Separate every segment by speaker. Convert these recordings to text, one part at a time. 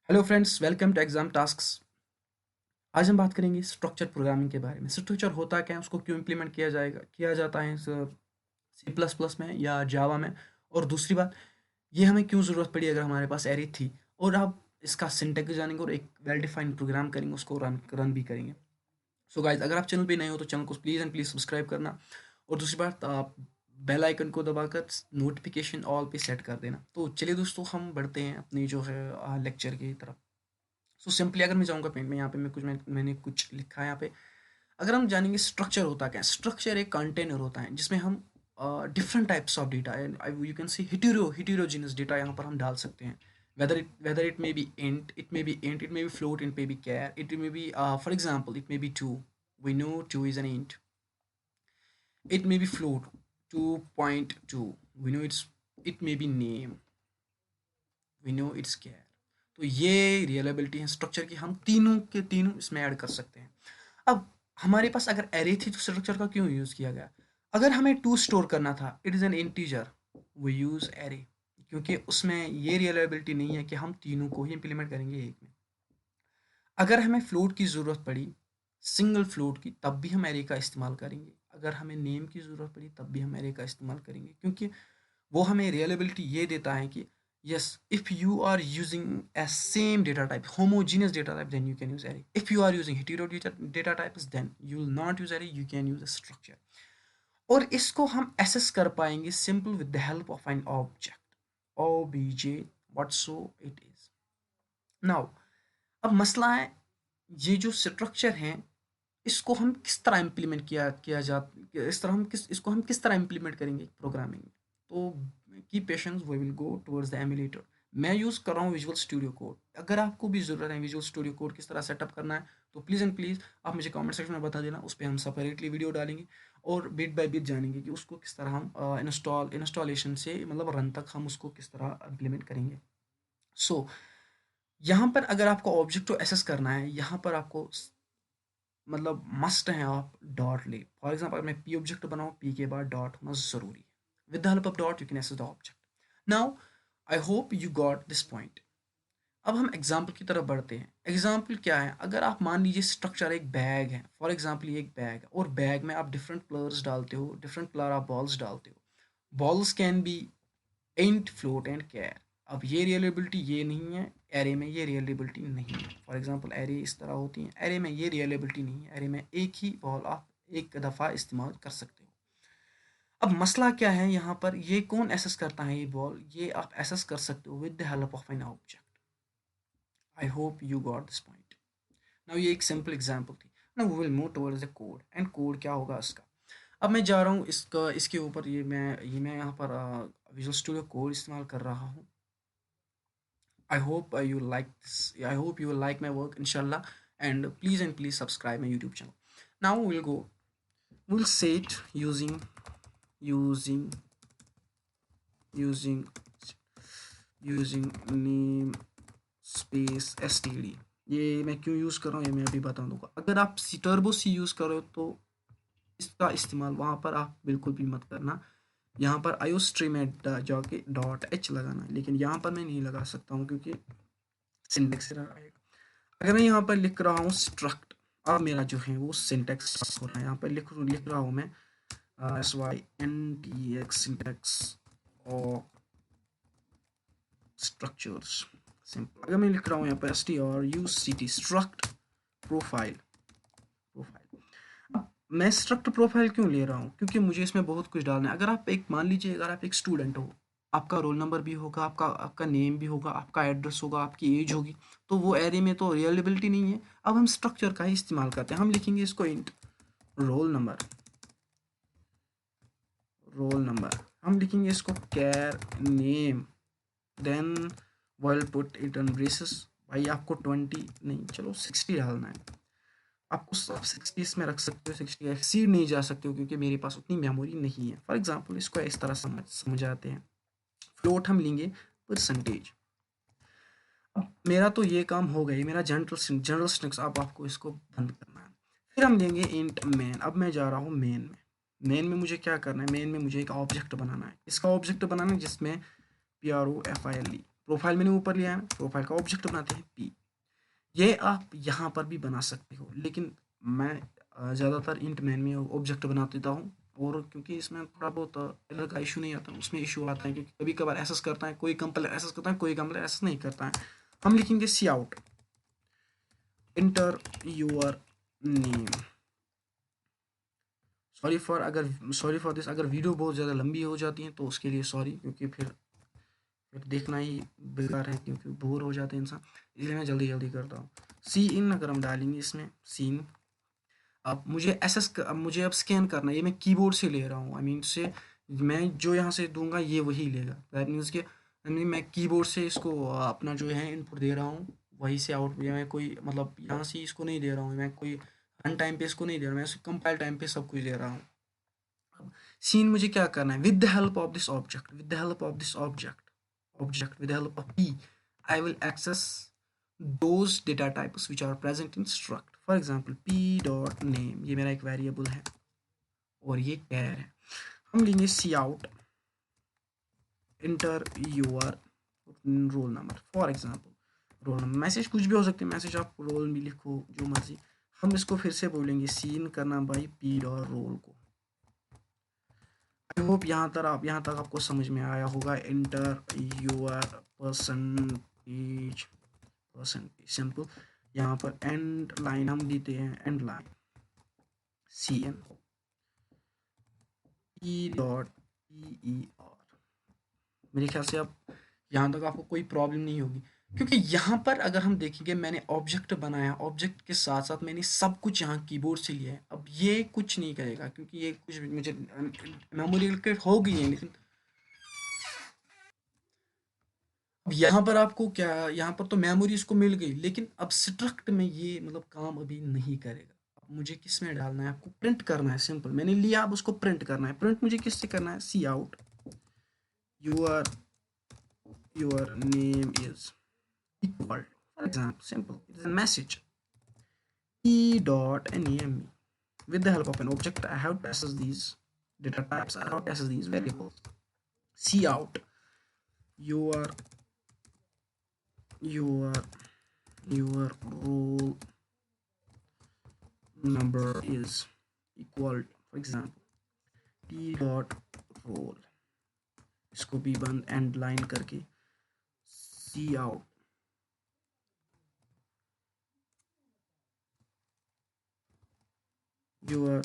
Speaker 1: Hello friends, welcome to exam tasks. आज हम बात करेंगे स्ट्रक्चर प्रोग्रामिंग के बारे में। स्ट्रक्चर होता क्या है, उसको क्यों इम्प्लीमेंट किया जाता है सी प्लस प्लस में या जावा में। और दूसरी बात, ये हमें क्यों ज़रूरत पड़ी अगर हमारे पास एरे थी। और आप इसका सिंटैक्स जानेंगे और एक वेल डिफाइंड प्रोग्राम करेंगे, उसको रन भी करेंगे। सो गाइज, अगर आप चैनल पे नए हो तो चैनल को प्लीज़ एंड प्लीज़ सब्सक्राइब करना। और दूसरी बात, आप बेल आइकन को दबाकर नोटिफिकेशन ऑल पे सेट कर देना। तो चलिए दोस्तों, हम बढ़ते हैं अपनी जो है लेक्चर की तरफ। सो सिंपली अगर मैं जाऊँगा पेंट में, यहाँ पे मैंने कुछ लिखा है यहाँ पे। अगर हम जानेंगे स्ट्रक्चर होता क्या है। स्ट्रक्चर एक कंटेनर होता है जिसमें हम different types of data, you can see heterogeneous data यहाँ पर हम डाल सकते हैं। Whether it may be int, it may be float, it may be char, it may be for example it may be 2. We know 2 is an int. It may be float 2.2. We know it may be name. We know it's char. तो ये रियलाबिलिटी है structure की, हम तीनों के तीनों इसमें add कर सकते हैं। अब हमारे पास अगर एरे थी तो स्ट्रक्चर का क्यों यूज़ किया गया। अगर हमें टू स्टोर करना था, इट इज़ एन इंटीजर, वो यूज़ एरे, क्योंकि उसमें ये रियलाबिलिटी नहीं है कि हम तीनों को ही इम्प्लीमेंट करेंगे एक में। अगर हमें फ्लोट की ज़रूरत पड़ी, सिंगल फ्लोट की, तब भी हम एरे का इस्तेमाल करेंगे। अगर हमें नेम की ज़रूरत पड़ी तब भी हम एरे का इस्तेमाल करेंगे, क्योंकि वो हमें रियलाबिलिटी ये देता है कि yes, if you are using a same data type, homogeneous data type, then you can use array. If you are using data types, then you will not use array, you can use a structure. और इसको हम access कर पाएंगे simple with the help of an object, obj, whatso it is. Now, अब मसला है, ये जो स्ट्रक्चर है, इसको हम किस तरह इम्प्लीमेंट किया जा इस तरह हम किस इसको हम किस तरह इम्प्लीमेंट करेंगे प्रोग्रामिंग में। तो की patience, we will go towards the emulator. मैं यूज़ कर रहा हूँ विजुअल स्टूडियो कोड। अगर आपको भी ज़रूरत है विजुअल स्टूडियो कोड किस तरह सेटअप करना है, तो प्लीज़ एंड प्लीज़ आप मुझे कमेंट सेक्शन में बता देना। उस पर हम सेपरेटली वीडियो डालेंगे और बिट बाय बिट जानेंगे कि उसको किस तरह हम इंस्टॉलेशन से मतलब रन तक हम उसको किस तरह इम्प्लीमेंट करेंगे। सो यहाँ पर अगर आपको ऑब्जेक्ट को एसेस करना है, यहाँ पर आपको मतलब मस्ट है आप डॉट ले। फॉर एग्जाम्पल मैं पी ऑब्जेक्ट बनाऊँ, पी के बाद डॉट होना ज़रूरी है। With the help of dot you can access the object. Now I hope you got this point. अब हम एग्जाम्पल की तरफ बढ़ते हैं। एग्जाम्पल क्या है, अगर आप मान लीजिए स्ट्रक्चर एक बैग है, फॉर एग्जाम्पल ये एक बैग है और बैग में आप डिफरेंट प्लेयर्स डालते हो, डिफरेंट प्लेयर आप बॉल्स डालते हो। Balls can be int, float and char. अब ये रियलेबिलिटी ये नहीं है, एरे में ये रियलेबिलिटी नहीं है। फॉर एग्जांपल एरे इस तरह होती हैं, एरे में ये रियलेबिलिटी नहीं है। एरे में एक ही बॉल आप एक दफ़ा इस्तेमाल कर सकते हो। अब मसला क्या है, यहाँ पर ये कौन एसेस करता है ये बॉल, ये आप एसेस कर सकते हो with the help of an object. I hope you got this point. Now ये एक सिंपल एग्जांपल थी। Now we will move towards the code. And code क्या होगा इसका। अब मैं जा रहा हूँ इसका इसके ऊपर, ये मैं यहाँ पर विजुअल स्टूडियो कोड इस्तेमाल कर रहा हूँ। I hope you like this. I hope you will like my work, inshallah. And please subscribe my YouTube channel. Now we'll go. We'll say it using using using name space std। ये मैं क्यों use कर रहा हूँ ये मैं अभी बता दूंगा। अगर आप टर्बो सी यूज़ करो तो इसका इस्तेमाल वहाँ पर आप बिल्कुल भी मत करना। यहाँ पर आयो स्ट्रीम में जाके डॉट एच लगाना है, लेकिन यहाँ पर मैं नहीं लगा सकता हूँ क्योंकि सिंटेक्स एरर आएगा। अगर मैं यहाँ पर लिख रहा हूँ स्ट्रक्ट, अब मेरा जो है वो सिंटेक्स हो रहा है। यहाँ पर लिख रहा हूँ मैं SYNTX सिंटेक्स और स्ट्रक्चर्स सिंपल। अगर मैं लिख रहा हूँ यहाँ पर STRUCT स्ट्रक्ट प्रोफाइल। अब मैं स्ट्रक्ट प्रोफाइल क्यों ले रहा हूँ, क्योंकि मुझे इसमें बहुत कुछ डालना है। अगर आप एक मान लीजिए, अगर आप एक स्टूडेंट हो, आपका रोल नंबर भी होगा, आपका आपका नेम भी होगा, आपका एड्रेस होगा, आपकी एज होगी, तो वो एरे में तो रियलेबिलिटी नहीं है। अब हम स्ट्रक्चर का ही इस्तेमाल करते हैं। हम लिखेंगे इसको इंट रोल नंबर, हम लिखेंगे इसको char name, then will put it in braces. भाई आपको 20 नहीं, चलो 60 डालना है। आपको आप 60 इसमें रख सकते हो, 60 एक्सीड नहीं जा सकते हो क्योंकि मेरे पास उतनी मेमोरी नहीं है। फॉर एग्जांपल इसको इस तरह समझाते हैं। फ्लोट हम लेंगे परसेंटेज। अब मेरा तो ये काम हो गया, मेरा जनरल स्ट्रिंग्स। अब आपको इसको बंद करना है। फिर हम लेंगे इंट मेन। अब मैं जा रहा हूँ मेन में। मेन में मुझे क्या करना है, मेन में मुझे एक ऑब्जेक्ट बनाना है। इसका ऑब्जेक्ट बनाना है जिसमें PROFILE प्रोफाइल मैंने ऊपर लिया है, प्रोफाइल का ऑब्जेक्ट बनाते हैं पी। ये आप यहाँ पर भी बना सकते हो, लेकिन मैं ज़्यादातर इंट मैन में ऑब्जेक्ट बना देता हूँ, और क्योंकि इसमें थोड़ा बहुत एरर का इशू नहीं आता, उसमें इशू आता है क्योंकि कभी कभार एसेस करता है, कोई कंपाइलर एसेस करता है, कोई कंपाइलर एसेस नहीं करता है। हम लिखेंगे cout enter your name. Sorry for this, अगर वीडियो बहुत ज़्यादा लंबी हो जाती है तो उसके लिए सॉरी, क्योंकि फिर देखना ही बेकार है, क्योंकि बोर हो जाते हैं इंसान, इसलिए मैं जल्दी जल्दी करता हूँ। सी इन अगर हम डालेंगे इसमें सीन, अब मुझे अब मुझे अब स्कैन करना है, ये मैं कीबोर्ड से ले रहा हूँ, आई मीन से मैं जो यहाँ से दूंगा ये वही लेगा, दैट मीन्स कि मैं कीबोर्ड से इसको अपना जो है इनपुट दे रहा हूँ, वहीं से आउटपुट, या मैं कोई मतलब यहाँ से इसको नहीं दे रहा हूँ, मैं कोई रन टाइम पे इसको नहीं दे रहा हूँ, मैं कंपाइल टाइम पे सब कुछ दे रहा हूँ। सीन मुझे क्या करना है, with the help of this object, with the help of this object with the help of p, I will access those data types which are present in struct. For example, p dot name, ये मेरा एक variable है और ये कैर है। हम लेंगे cout enter your roll number, for example roll number, message कुछ भी हो सकती है, मैसेज आप रोल भी लिखो जो मर्जी। हम इसको फिर से बोलेंगे सीन करना बाई पी डॉट रोल को। आई होप यहाँ तक आपको समझ में आया होगा। इंटर योर परसेंटेज सिंपल, यहाँ पर एंड लाइन हम देते हैं, and line C N E dot E R. मेरे ख्याल से अब यहाँ तक आपको कोई प्रॉब्लम नहीं होगी, क्योंकि यहाँ पर अगर हम देखेंगे मैंने ऑब्जेक्ट बनाया, ऑब्जेक्ट के साथ साथ मैंने सब कुछ यहाँ कीबोर्ड से लिया है। अब ये कुछ नहीं करेगा क्योंकि ये कुछ मुझे मेमोरी एलोकेट हो गई है, लेकिन अब यहाँ पर आपको क्या, यहाँ पर तो मेमोरी इसको मिल गई, लेकिन अब स्ट्रक्ट में ये मतलब काम अभी नहीं करेगा। अब मुझे किस में डालना है, आपको प्रिंट करना है, सिंपल मैंने लिया, अब उसको प्रिंट करना है। प्रिंट मुझे किससे करना है, cout your name is equal, for example simple it is a message e dot name, with the help of an object I have to access these data types, I have to access these variables. See out your your roll number is equal, for example t dot roll, इसको भी बंद end line करके cout your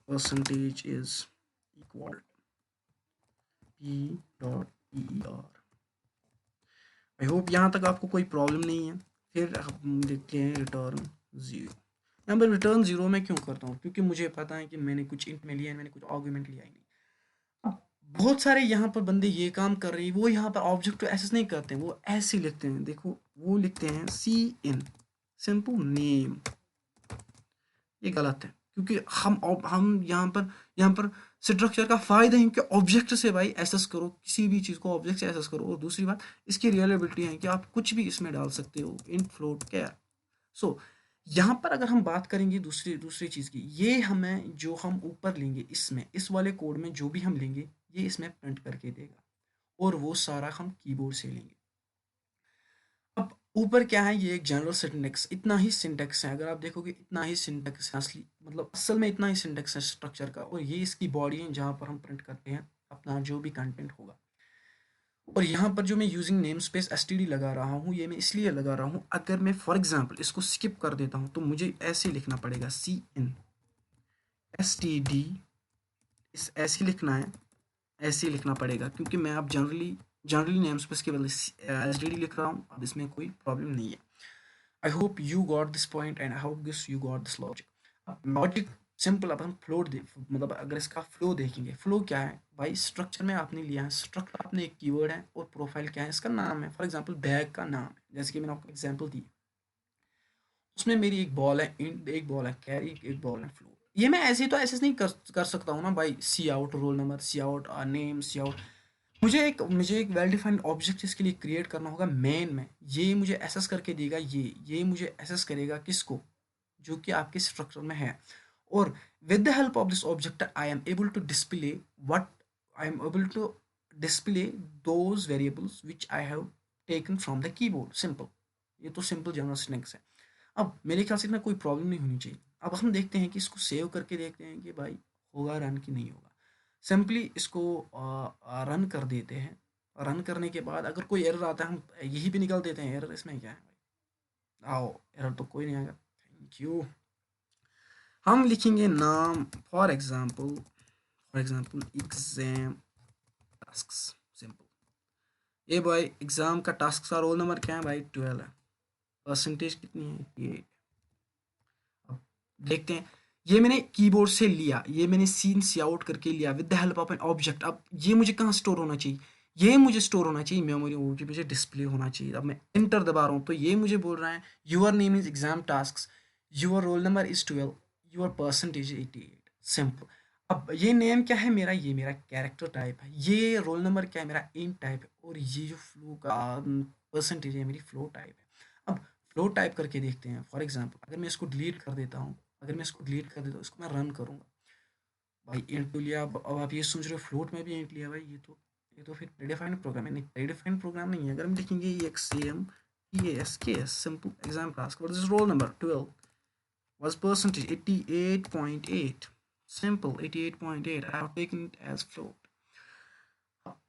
Speaker 1: percentage is equal p dot E R. I hope यहाँ तक आपको कोई problem नहीं है। फिर हम देखते हैं रिटर्न जीरो। यहाँ पर रिटर्न जीरो में क्यों करता हूँ, क्योंकि मुझे पता है कि मैंने कुछ इंट में लिया है, मैंने कुछ आर्गुमेंट लिया ही नहीं। अब बहुत सारे यहाँ पर बंदे ये काम कर रहे हैं, वो यहाँ पर ऑब्जेक्ट को ऐसे नहीं करते हैं, वो ऐसे लिखते हैं, देखो वो लिखते हैं सी इन सिंपल नेम, ये गलत है, क्योंकि हम यहाँ पर स्ट्रक्चर का फायदा है कि ऑब्जेक्ट से भाई एसेस करो, किसी भी चीज़ को ऑब्जेक्ट से एसेस करो। और दूसरी बात इसकी रियलेबिलिटी है कि आप कुछ भी इसमें डाल सकते हो, इंट फ्लोट कैर। सो यहाँ पर अगर हम बात करेंगे दूसरी दूसरी चीज़ की, ये हमें जो हम ऊपर लेंगे इसमें, इस वाले कोड में जो भी हम लेंगे ये इसमें प्रिंट करके देगा, और वो सारा हम कीबोर्ड से लेंगे। अब ऊपर क्या है, ये एक जनरल सिंटेक्स, इतना ही सिंटेक्स है, अगर आप देखोगे इतना ही सिंटेक्स है, असली मतलब असल में इतना ही सिंटेक्स है स्ट्रक्चर का, और ये इसकी बॉडी है जहाँ पर हम प्रिंट करते हैं अपना जो भी कंटेंट होगा। और यहाँ पर जो मैं यूजिंग नेम स्पेस std लगा रहा हूँ, ये मैं इसलिए लगा रहा हूँ, अगर मैं फॉर एग्जांपल इसको स्किप कर देता हूँ तो मुझे ऐसे लिखना पड़ेगा सी इन std, इस ऐसे लिखना है, ऐसे लिखना पड़ेगा, क्योंकि मैं अब जनरली नेम स्पेस के बदले std लिख रहा हूँ। अब इसमें कोई प्रॉब्लम नहीं है। आई hope you got this point and I hope this you got this logic. Logic simple. अब हम फ्लो मतलब अगर इसका फ्लो देखेंगे, फ्लो क्या है भाई, स्ट्रक्चर में आपने लिया है, स्ट्रक्ट आपने एक कीवर्ड है, और प्रोफाइल क्या है, इसका नाम है, फॉर एग्जांपल बैग का नाम है, जैसे कि मैंने आपको एग्जांपल दी, उसमें मेरी एक बॉल है इंट, एक बॉल है कैरी, एक बॉल है फ्लो। ये मैं ऐसे तो ऐसे नहीं कर सकता हूँ ना भाई, सी आउट रोल नंबर, सी आउट नेम, सी आउट। मुझे एक वेल डिफाइंड ऑब्जेक्ट इसके लिए क्रिएट करना होगा मेन में, ये मुझे एसेस करके देगा, ये मुझे एसेस करेगा किसको, जो कि आपके स्ट्रक्चर में है। और with the help of this object I am able to display what I am able to display those variables which I have taken from the keyboard. Simple. ये तो सिंपल जनरल सिंटैक्स है। अब मेरे ख्याल से इतना कोई प्रॉब्लम नहीं होनी चाहिए। अब हम देखते हैं कि इसको सेव करके देखते हैं कि भाई होगा रन कि नहीं होगा। सिंपली इसको रन कर देते हैं। रन करने के बाद अगर कोई एरर आता है हम यही भी निकाल देते हैं एरर इसमें क्या है भाई। आओ एरर तो कोई नहीं आएगा। Thank you. हम लिखेंगे नाम for example exam task. Simple. ये भाई एग्जाम का टास्क का रोल नंबर क्या है भाई 12 है। परसेंटेज कितनी है 88। अब देखते हैं ये मैंने कीबोर्ड से लिया, ये मैंने सीन सी आउट करके लिया with the help of an object. अब ये मुझे कहाँ स्टोर होना चाहिए, ये मुझे स्टोर होना चाहिए मेमोरी, मुझे डिस्प्ले होना चाहिए। अब मैं इंटर दबा रहा हूँ तो ये मुझे बोल रहा है your name is exam task, your roll number is 12, your percentage 88। Simple. अब ये नेम क्या है मेरा, ये मेरा कैरेक्टर टाइप है। ये रोल नंबर क्या है मेरा इंट टाइप है। और ये जो फ्लो का परसेंटेज है मेरी फ्लो टाइप है। अब फ्लो टाइप करके देखते हैं। फॉर एग्जांपल अगर मैं इसको डिलीट कर देता हूँ, इसको मैं रन करूँगा। भाई इंट तो लिया। अब आप ये सोच रहे हो फ्लोट में भी इंट लिया भाई, ये तो फिर प्रीडिफाइंड प्रोग्राम है। नहीं, प्रीडिफाइंड प्रोग्राम नहीं है। अगर हम लिखेंगे XM EASKS simple exam task what is roll number 12 was percentage 88.8 simple 88.8 I have taken it as float।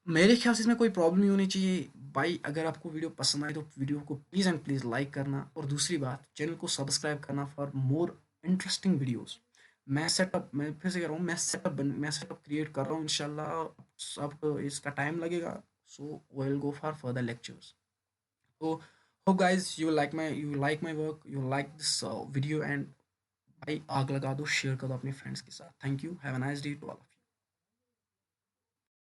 Speaker 1: मेरे ख्याल से इसमें कोई प्रॉब्लम नहीं होनी चाहिए भाई। अगर आपको वीडियो पसंद आए तो वीडियो को प्लीज़ एंड प्लीज़ लाइक करना, और दूसरी बात चैनल को सब्सक्राइब करना फॉर मोर इंटरेस्टिंग वीडियोस। मैं फिर से कह रहा हूँ, मैं सेटअप क्रिएट कर रहा हूँ इंशाल्लाह। अब इसका टाइम लगेगा, so will go for further lectures. तो hope guys you like my work, you like this video, and भाई आग लगा दो, शेयर कर दो अपने फ्रेंड्स के साथ। Thank you, have a nice day to all.